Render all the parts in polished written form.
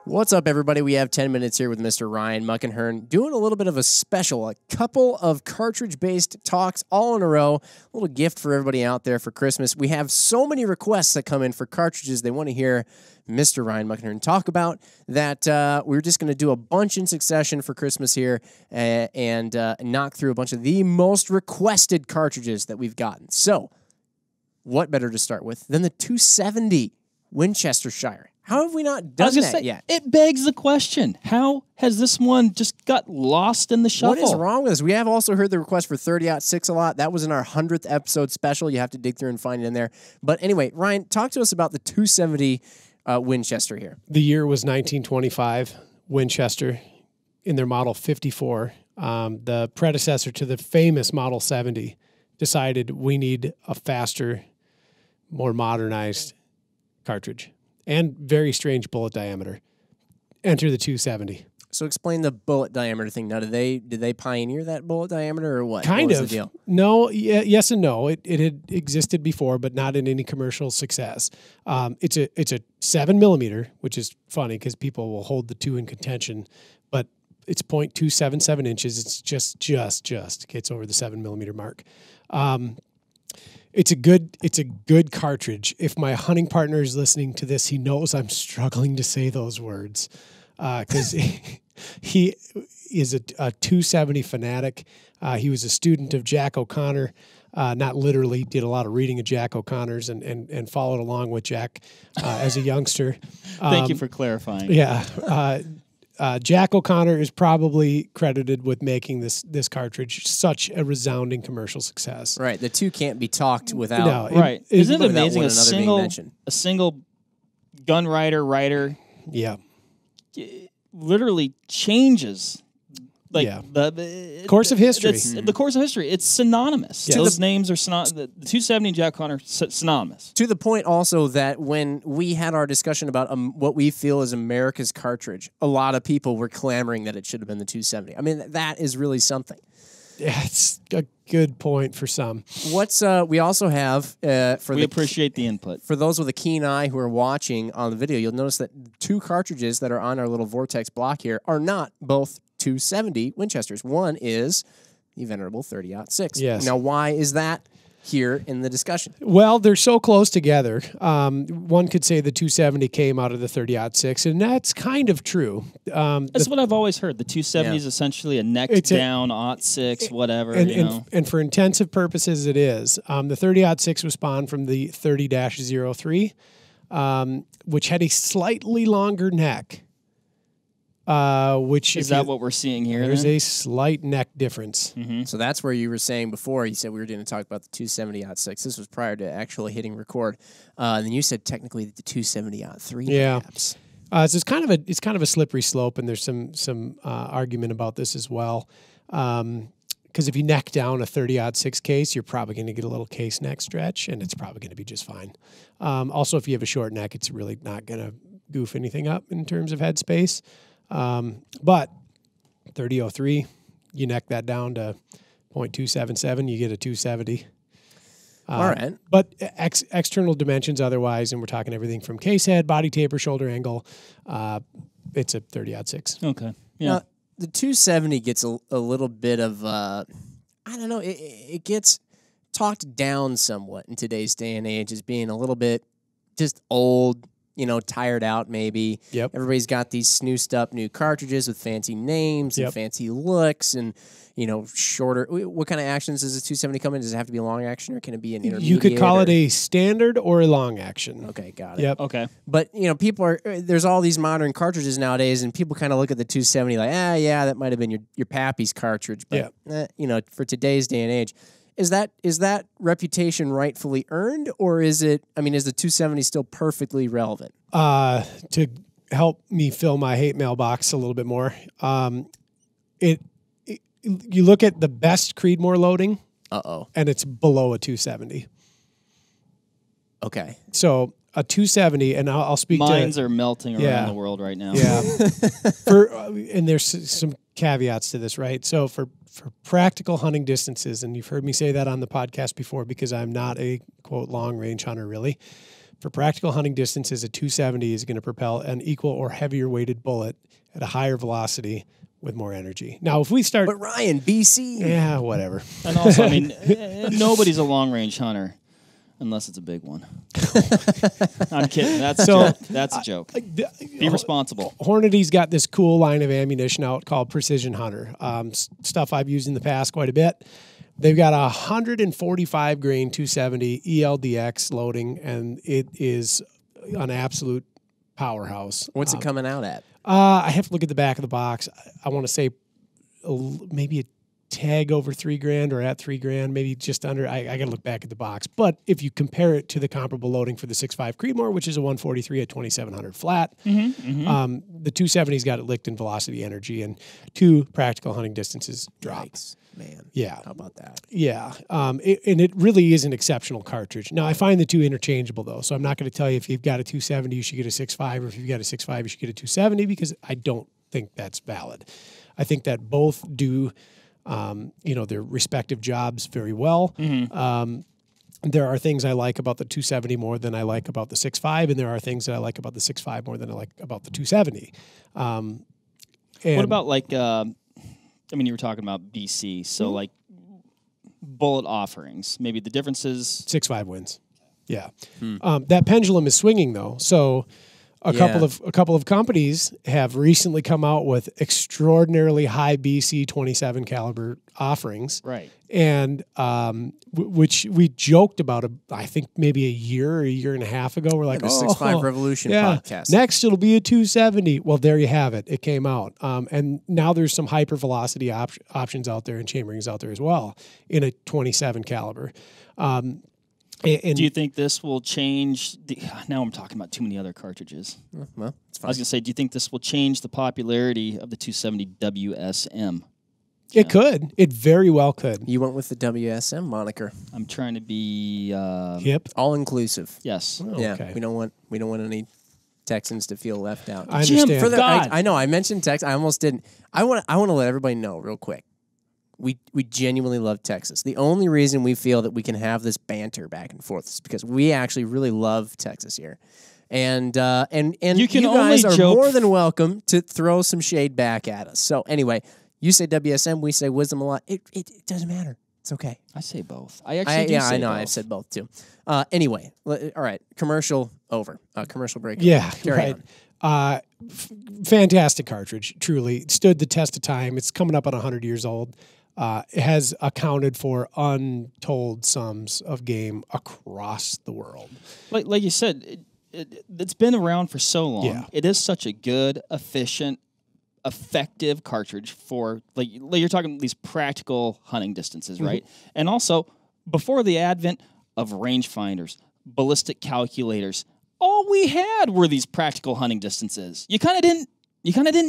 What's up, everybody? We have 10 minutes here with Mr. Ryan Muckenhirn doing a little bit of a special, a couple of cartridge-based talks all in a row. A little gift for everybody out there for Christmas. We have so many requests that come in for cartridges they want to hear Mr. Ryan Muckenhirn talk about that we're just going to do a bunch in succession for Christmas here and knock through a bunch of the most requested cartridges that we've gotten. So, what better to start with than the 270 Winchester Shire? How have we not done that yet? It begs the question, how has this one just got lost in the shuffle? What is wrong with us? We have also heard the request for 30-06 a lot. That was in our 100th episode special. You have to dig through and find it in there. But anyway, Ryan, talk to us about the 270 Winchester here. The year was 1925, Winchester, in their Model 54. The predecessor to the famous Model 70 decided we need a faster, more modernized cartridge. And very strange bullet diameter. Enter the 270. So explain the bullet diameter thing. Now, did they pioneer that bullet diameter or what? Kind what of. Was the deal? No, yes and no. It had existed before, but not in any commercial success. It's a 7mm, which is funny because people will hold the 2 in contention, but it's 0.277 inches. It's just gets over the 7mm mark. It's a good cartridge. If my hunting partner is listening to this, he knows I'm struggling to say those words because he is a 270 fanatic. He was a student of Jack O'Connor, not literally, did a lot of reading of Jack O'Connor's and followed along with Jack as a youngster. Thank you for clarifying. Yeah. Jack O'Connor is probably credited with making this cartridge such a resounding commercial success. Right, the two can't be talked without. Right, isn't it amazing? A single gun writer, yeah, literally changes the course of history. The course of history. It's synonymous. Yes. Those names are synonymous. The 270 and Jack O'Connor synonymous. To the point also that when we had our discussion about what we feel is America's cartridge, a lot of people were clamoring that it should have been the 270. I mean, that is really something. Yeah, it's a good point for some. What's we also have we appreciate the input. For those with a keen eye who are watching on the video, you'll notice that 2 cartridges that are on our little Vortex block here are not both 270 Winchesters. One is the venerable 30-06. Yes. Now, why is that here in the discussion? Well, they're so close together. One could say the 270 came out of the 30-06, and that's kind of true. That's what I've always heard. The 270 is essentially a neck-down, 06, whatever. And for intensive purposes, it is. The 30-06 was spawned from the 30-03, which had a slightly longer neck. Which is that what we're seeing here? There's a slight neck difference. Mm-hmm. So that's where you were saying before. You said we were going to talk about the 270-06. This was prior to actually hitting record. And then you said technically the 270-03. Yeah. Perhaps. So it's kind of a slippery slope, and there's some argument about this as well. Because if you neck down a 30-06 case, you're probably going to get a little case neck stretch, and it's probably going to be just fine. Also, if you have a short neck, it's really not going to goof anything up in terms of head space. But 30-03, you neck that down to 0.277, you get a 270. All right. But external dimensions otherwise, and we're talking everything from case head, body taper, shoulder angle, it's a 30-06. Okay. Yeah. Now, the 270 gets a little bit of, I don't know, it gets talked down somewhat in today's day and age as being a little bit just old, tired out maybe. Yep. Everybody's got these snoozed up new cartridges with fancy names and fancy looks and, shorter. What kind of actions does the 270 come in? Does it have to be a long action or can it be an intermediate? You could call it a standard or a long action. Okay, got it. Yep. Okay. But, there's all these modern cartridges nowadays and people kind of look at the 270 like, yeah, that might have been your pappy's cartridge. But, for today's day and age, is that reputation rightfully earned, or is the 270 still perfectly relevant? To help me fill my hate mailbox a little bit more, you look at the best Creedmoor loading, and it's below a 270. Okay, so a 270, and I'll speak. Minds are melting around the world right now. Yeah, and there's some caveats to this, right? So for practical hunting distances, and you've heard me say that on the podcast before because I'm not a, quote, long-range hunter, really. For practical hunting distances, a 270 is going to propel an equal or heavier weighted bullet at a higher velocity with more energy. Now, if we start... But Ryan, BC. Yeah, whatever. And also, I mean, nobody's a long-range hunter unless it's a big one. I'm kidding. That's a joke. That's a joke. Be responsible. Hornady's got this cool line of ammunition out called Precision Hunter. Stuff I've used in the past quite a bit. They've got a 145 grain 270 ELDX loading, and it is an absolute powerhouse. What's it coming out at? I have to look at the back of the box. I want to say maybe a tag over $3,000 or at $3,000, maybe just under. I got to look back at the box. But if you compare it to the comparable loading for the 6.5 Creedmoor, which is a 143 at 2,700 flat, the 270's got it licked in velocity, energy, and 2 practical hunting distances drop. Yikes, man. Yeah. How about that? Yeah. And it really is an exceptional cartridge. Now, I find the two interchangeable, though. So I'm not going to tell you if you've got a 270, you should get a 6.5, or if you've got a 6.5, you should get a 270, because I don't think that's valid. I think that both do, their respective jobs very well. There are things I like about the 270 more than I like about the 6.5, and there are things that I like about the 6.5 more than I like about the 270. What about you were talking about BC, so like bullet offerings, maybe the differences. 6.5 wins. Yeah. That pendulum is swinging, though. So a couple of companies have recently come out with extraordinarily high BC 27 caliber offerings. Right. And which we joked about, I think maybe a year and a half ago. We're like, the 6.5 Revolution podcast. Next, it'll be a 270. Well, there you have it. It came out. And now there's some hyper velocity options out there and chamberings out there as well in a 27 caliber. Do you think this will change? Now I'm talking about too many other cartridges. Well, it's fine. I was going to say, do you think this will change the popularity of the 270 WSM? It could. It very well could. You went with the WSM moniker. I'm trying to be hip, all inclusive. Yes. Oh, Yeah. okay. We don't want any Texans to feel left out. I understand. I know. I mentioned Texas. I almost didn't. I want to let everybody know real quick. We genuinely love Texas. The only reason we feel that we can have this banter back and forth is because we actually really love Texas here. And you guys are more than welcome to throw some shade back at us. So anyway, you say WSM, we say wisdom a lot. It doesn't matter. It's okay. I say both. I actually I know. Both. I've said both too. Anyway, all right. Commercial over. Commercial break. Yeah, Carry on. Fantastic cartridge. Truly, it stood the test of time. It's coming up on 100 years old. It has accounted for untold sums of game across the world. Like you said, it's been around for so long. Yeah. It is such a good, efficient, effective cartridge for, like you're talking these practical hunting distances, right? And also, before the advent of rangefinders, ballistic calculators, all we had were these practical hunting distances. You kind of didn't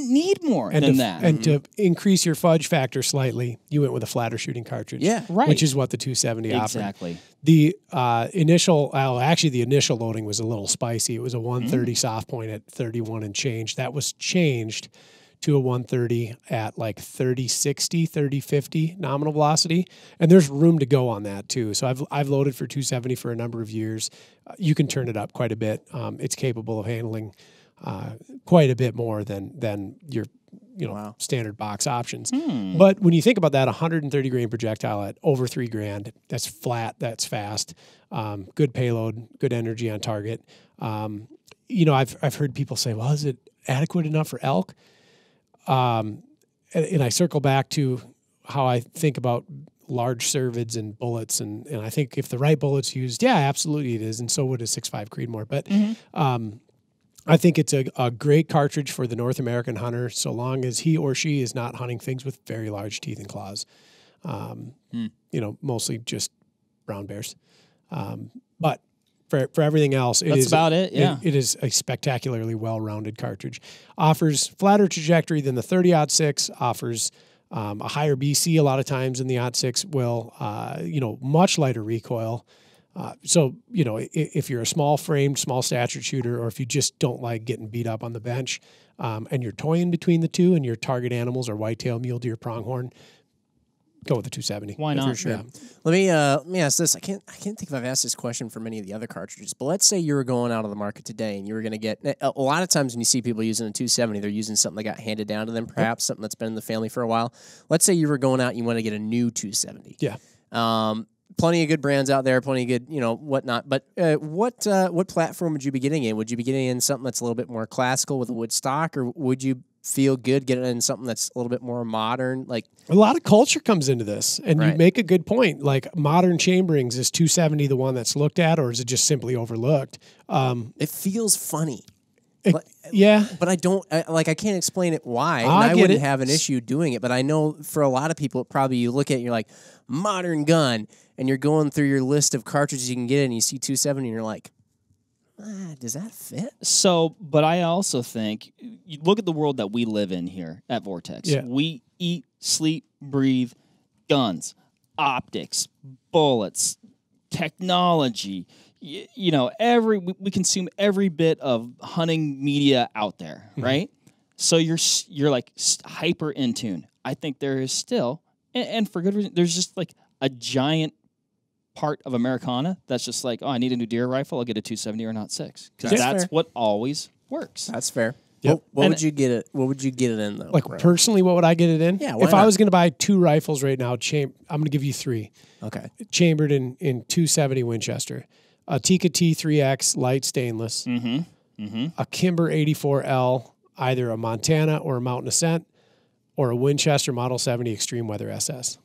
need more than that. And to increase your fudge factor slightly, you went with a flatter shooting cartridge. Yeah, right. Which is what the 270 offered. Exactly. The initial loading was a little spicy. It was a 130 soft point at 31 and change. That was changed to a 130 at like 30-60, 30-50 nominal velocity. And there's room to go on that too. So I've loaded for 270 for a number of years. You can turn it up quite a bit. It's capable of handling quite a bit more than your standard box options. But when you think about that, 130 grain projectile at over $3,000, that's flat, that's fast, good payload, good energy on target. I've heard people say, well, is it adequate enough for elk? And I circle back to how I think about large cervids and bullets, and I think if the right bullet's used, yeah, absolutely it is, and so would a 6.5 Creedmoor. But I think it's a great cartridge for the North American hunter, so long as he or she is not hunting things with very large teeth and claws. Mostly just brown bears. But for everything else, it is a spectacularly well-rounded cartridge. Offers flatter trajectory than the 30-06. Offers a higher BC a lot of times than the 06 will. Much lighter recoil. So if you're a small-framed, small-statured shooter, or if you just don't like getting beat up on the bench, and you're toying between the two, and your target animals are whitetail, mule deer, pronghorn, go with the 270. Why not? For sure. Yeah. Let me ask this. I can't think if I've asked this question for many of the other cartridges, but let's say you were going out of the market today and you were going to get a lot of times when you see people using a 270, they're using something that got handed down to them, perhaps something that's been in the family for a while. Let's say you were going out and you want to get a new 270. Yeah. Plenty of good brands out there, plenty of good, whatnot. But what platform would you be getting in? Would you be getting in something that's a little bit more classical with a wood stock, or would you feel good getting in something that's a little bit more modern? Like, a lot of culture comes into this, and you make a good point. Like, modern chamberings, is 270 the one that's looked at, or is it just simply overlooked? it feels funny. Yeah. But I can't explain it why. I and I get wouldn't it. have an issue doing it, but I know for a lot of people, probably you look at it and you're like, modern gun, and you're going through your list of cartridges you can get and you see 270 and you're like, does that fit? So, but I also think, you look at the world that we live in here at Vortex. Yeah. We eat, sleep, breathe guns, optics, bullets, technology. We consume every bit of hunting media out there, right? So you're like hyper in tune. I think there is still, and for good reason, there's just like a giant part of Americana that's just like, oh, I need a new deer rifle, I'll get a 270 or not 6, because that's fair. what always works. That's fair. Yep. What would you get it? What would you get it in though? Like, personally, what would I get it in? Yeah, why if not? I was going to buy 2 rifles right now, I'm going to give you 3. Okay. Chambered in 270 Winchester. A Tika T3X light stainless. A Kimber 84L, either a Montana or a Mountain Ascent, or a Winchester Model 70 Extreme Weather SS.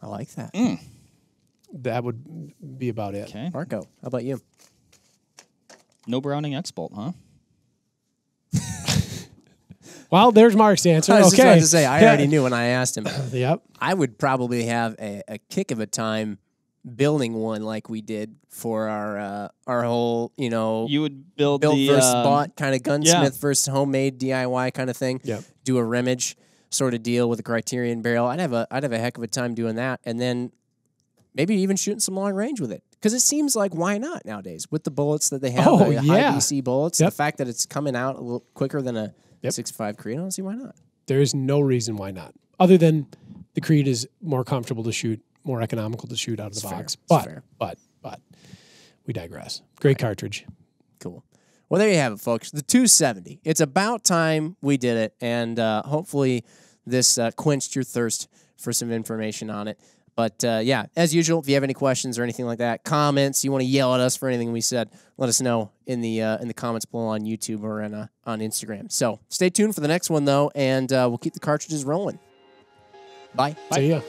I like that. That would be about it. Okay. Marco, how about you? No Browning X-Bolt, huh? Well, there's Mark's answer. I was just Okay. about to say, I already knew when I asked him. Yep. I would probably have a kick of a time building one like we did for our whole, You would build built the versus bought kind of gunsmith yeah. versus homemade DIY kind of thing. Yep. Do a rimmage sort of deal with a Criterion barrel. I'd have a heck of a time doing that, and then maybe even shooting some long range with it. Because it seems like, why not nowadays with the bullets that they have, Oh, the high yeah. DC bullets, Yep. the fact that it's coming out a little quicker than a Yep. 6.5 Creed. I don't see why not. There is no reason why not, other than the Creed is more comfortable to shoot, more economical to shoot out of the box. fair. But we digress. Great cartridge. Cool. Well, there you have it, folks. The 270. It's about time we did it, and hopefully this quenched your thirst for some information on it. But yeah, as usual, if you have any questions or anything like that, comments, you want to yell at us for anything we said, let us know in the comments below on YouTube or on Instagram. So stay tuned for the next one, though, and we'll keep the cartridges rolling. Bye. See ya.